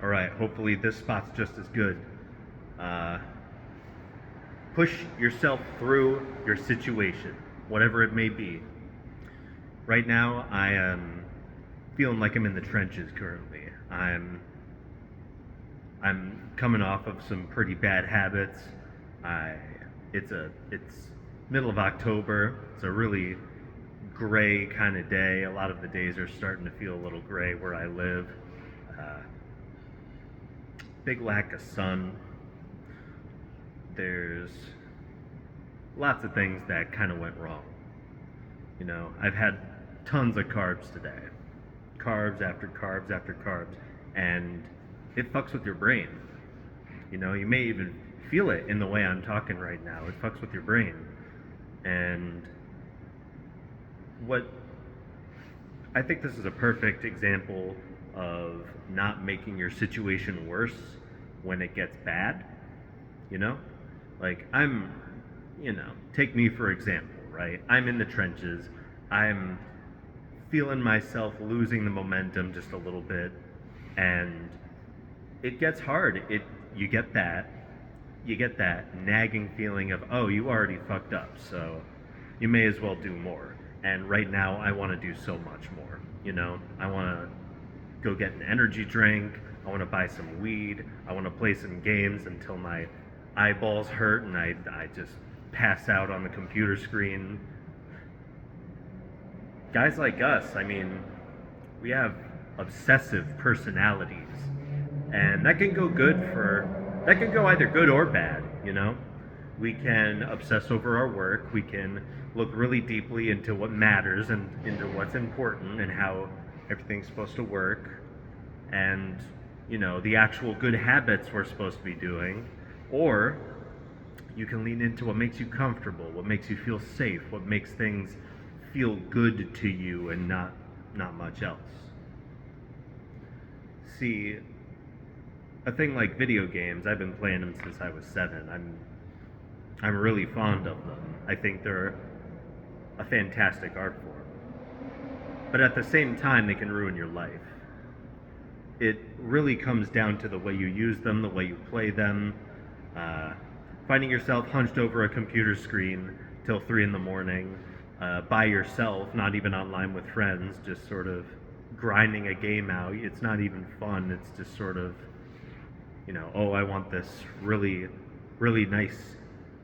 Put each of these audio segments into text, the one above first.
All right, hopefully this spot's just as good. Uh, Push yourself through your situation, whatever it may be. Right now, I am feeling like I'm in the trenches currently. I'm coming off of some pretty bad habits. I it's middle of October. It's a really gray kind of day. A lot of the days are starting to feel a little gray where I live. Uh, Big lack of sun. There's lots of things that kind of went wrong. I've had tons of carbs today, carbs after carbs after carbs, and it fucks with your brain. You may even feel it in the way I'm talking right now. It fucks with your brain. And what I think this is a perfect example of not making your situation worse when it gets bad. You know? Like, take me for example, right? I'm in the trenches. I'm feeling myself losing the momentum just a little bit. And it gets hard. You get that nagging feeling of, oh, you already fucked up, so you may as well do more. And right now, I want to do so much more. I want to go get an energy drink. I want to buy some weed. I want to play some games until my eyeballs hurt and I just pass out on the computer screen. Guys like us, we have obsessive personalities. And that can go either good or bad. We can obsess over our work. We can look really deeply into what matters and into what's important and how everything's supposed to work. And, the actual good habits we're supposed to be doing. Or you can lean into what makes you comfortable, what makes you feel safe, what makes things feel good to you and not much else. See, a thing like video games, I've been playing them since I was 7. I'm really fond of them. I think they're a fantastic art form. But at the same time, they can ruin your life. It really comes down to the way you use them, the way you play them. Finding yourself hunched over a computer screen till 3 in the morning, by yourself, not even online with friends, just sort of grinding a game out. It's not even fun. It's just sort of, oh, I want this really, really nice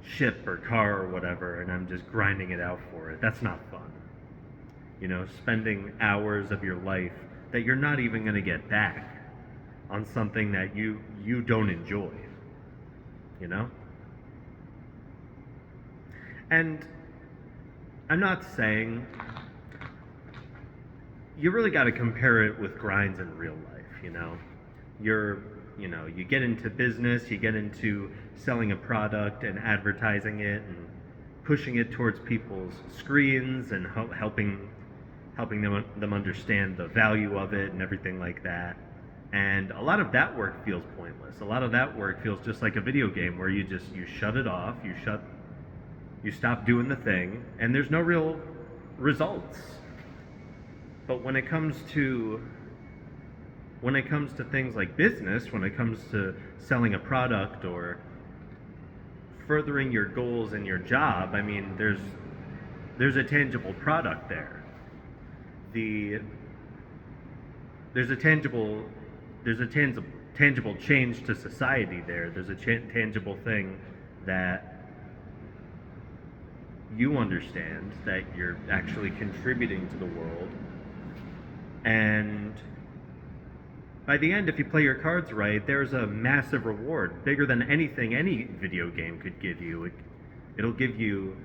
ship or car or whatever, and I'm just grinding it out for it. That's not fun. Spending hours of your life that you're not even going to get back on something that you don't enjoy. And I'm not saying you really got to compare it with grinds in real life. You get into business, you get into selling a product and advertising it and pushing it towards people's screens and helping them understand the value of it and everything like that. And a lot of that work feels pointless. A lot of that work feels just like a video game where you shut it off, you stop doing the thing, and there's no real results. But when it comes to things like business, when it comes to selling a product or furthering your goals in your job, there's a tangible product there. There's a tangible change to society there. There's a tangible thing that you understand, that you're actually contributing to the world. And by the end, if you play your cards right, there's a massive reward, bigger than anything any video game could give you. It'll give you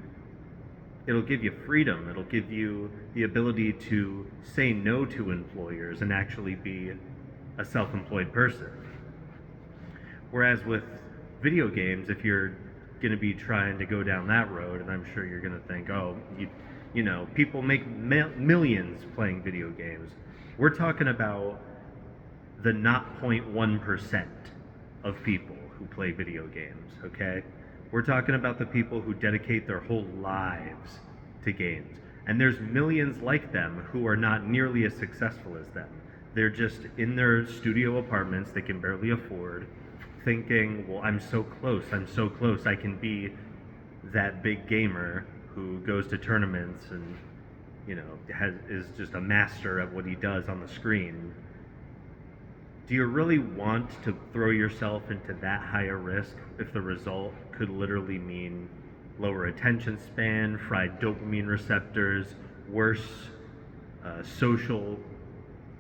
freedom. It'll give you the ability to say no to employers and actually be a self-employed person. Whereas with video games, if you're going to be trying to go down that road, and I'm sure you're going to think, oh, people make millions playing video games. We're talking about the 0.1% of people who play video games, okay? We're talking about the people who dedicate their whole lives to games. And there's millions like them who are not nearly as successful as them. They're just in their studio apartments they can barely afford, thinking, well, I'm so close, I can be that big gamer who goes to tournaments and, is just a master at what he does on the screen. Do you really want to throw yourself into that higher risk if the result could literally mean lower attention span, fried dopamine receptors, worse uh, social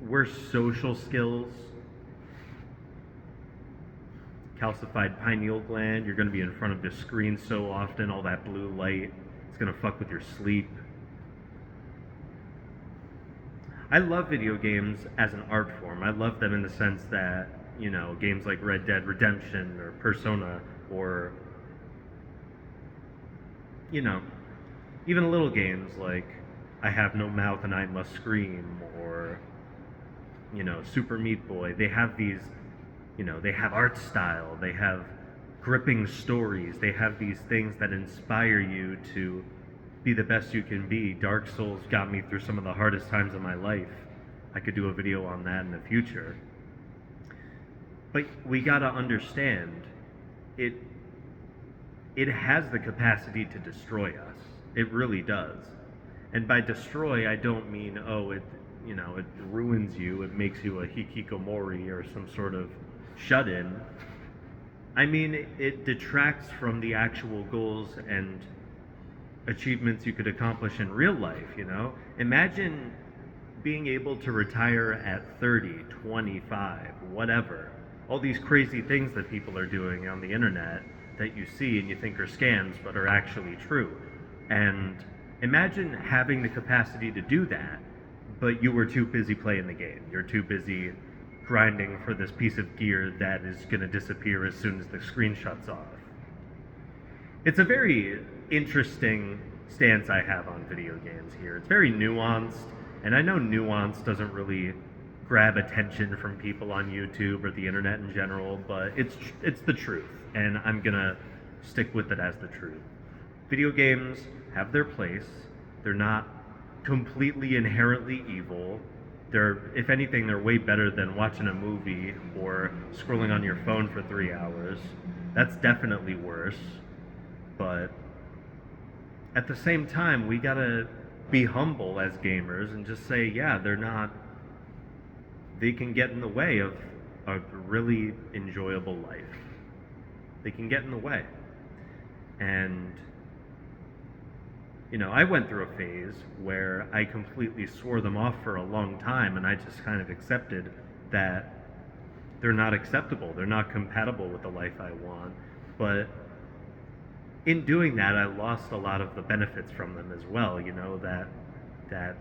worse social skills, calcified pineal gland? You're going to be in front of the screen so often, all that blue light, it's going to fuck with your sleep. I love video games as an art form. I love them in the sense that, games like Red Dead Redemption or Persona, or, you know, even little games like I Have No Mouth and I Must Scream, or, Super Meat Boy. They have these, they have art style, they have gripping stories, they have these things that inspire you to be the best you can be. Dark Souls got me through some of the hardest times of my life. I could do a video on that in the future. But we gotta understand, it it has the capacity to destroy us. It really does. And by destroy, I don't mean, it ruins you, it makes you a hikikomori or some sort of shut-in. I mean, it detracts from the actual goals and achievements you could accomplish in real life. Imagine being able to retire at 30, 25, whatever. All these crazy things that people are doing on the internet that you see and you think are scams but are actually true. And imagine having the capacity to do that, but you were too busy playing the game. You're too busy grinding for this piece of gear that is going to disappear as soon as the screen shuts off. It's a very interesting stance I have on video games here. It's very nuanced, and I know nuance doesn't really grab attention from people on YouTube or the internet in general, but it's the truth, and I'm gonna stick with it as the truth. Video games have their place. They're not completely inherently evil. If anything, they're way better than watching a movie or scrolling on your phone for 3 hours. That's definitely worse. But at the same time, we gotta be humble as gamers and just say, yeah, they can get in the way of a really enjoyable life. They can get in the way. And, I went through a phase where I completely swore them off for a long time, and I just kind of accepted that they're not acceptable. They're not compatible with the life I want. But in doing that, I lost a lot of the benefits from them as well. That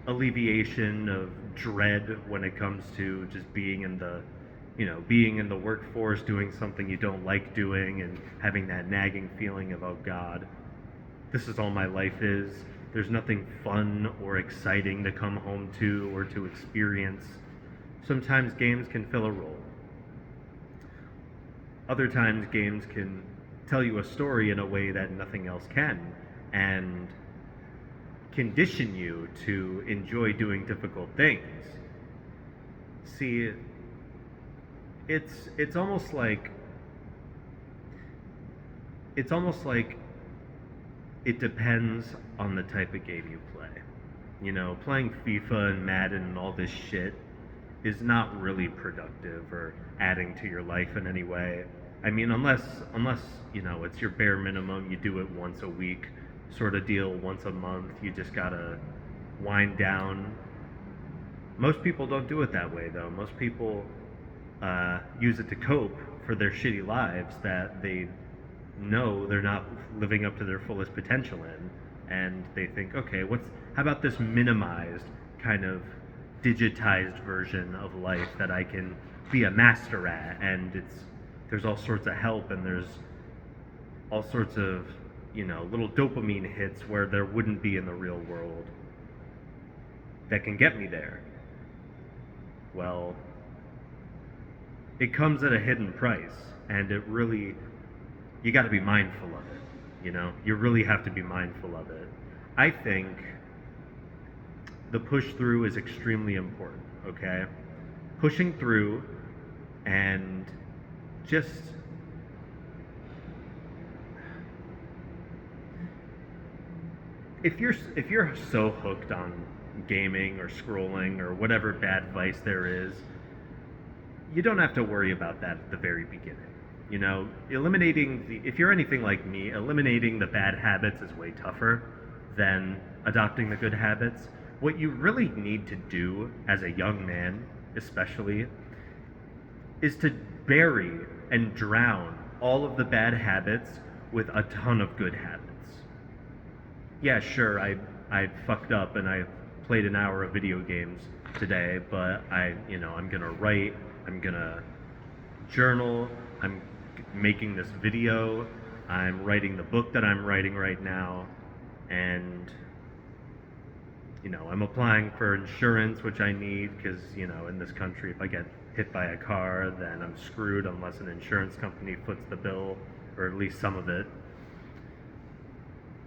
alleviation of dread when it comes to just being in the workforce, doing something you don't like doing, and having that nagging feeling of, oh God, this is all my life is. There's nothing fun or exciting to come home to or to experience. Sometimes games can fill a role. Other times games can tell you a story in a way that nothing else can, and condition you to enjoy doing difficult things. See, it's almost like it depends on the type of game you play. Playing FIFA and Madden and all this shit is not really productive or adding to your life in any way. I mean, unless it's your bare minimum, you do it once a week sort of deal, once a month, you just gotta wind down. Most people don't do it that way, though. Most people use it to cope for their shitty lives that they know they're not living up to their fullest potential in, and they think, okay, how about this minimized kind of digitized version of life that I can be a master at, and there's all sorts of help, and there's all sorts of little dopamine hits where there wouldn't be in the real world that can get me there. Well, it comes at a hidden price, and you got to be mindful of it. You really have to be mindful of it. I think the push through is extremely important, okay? Pushing through and just if you're so hooked on gaming or scrolling or whatever bad vice there is, you don't have to worry about that at the very beginning. You know, if you're anything like me, eliminating the bad habits is way tougher than adopting the good habits. What you really need to do as a young man, especially, is to bury and drown all of the bad habits with a ton of good habits. Yeah, sure, I fucked up and I played an hour of video games today, but I'm gonna write, I'm gonna journal, I'm making this video, I'm writing the book that I'm writing right now, and I'm applying for insurance, which I need because, in this country, if I get hit by a car, then I'm screwed unless an insurance company foots the bill, or at least some of it.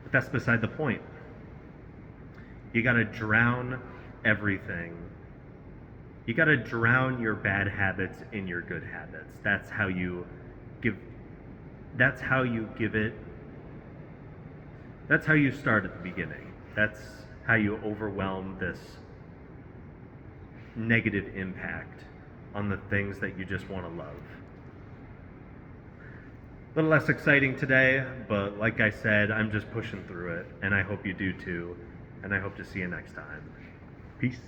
But that's beside the point. You gotta drown everything. You gotta drown your bad habits in your good habits. That's how you give it. That's how you start at the beginning. That's how you overwhelm this negative impact on the things that you just want to love. A little less exciting today, but like I said, I'm just pushing through it, and I hope you do too, and I hope to see you next time. Peace.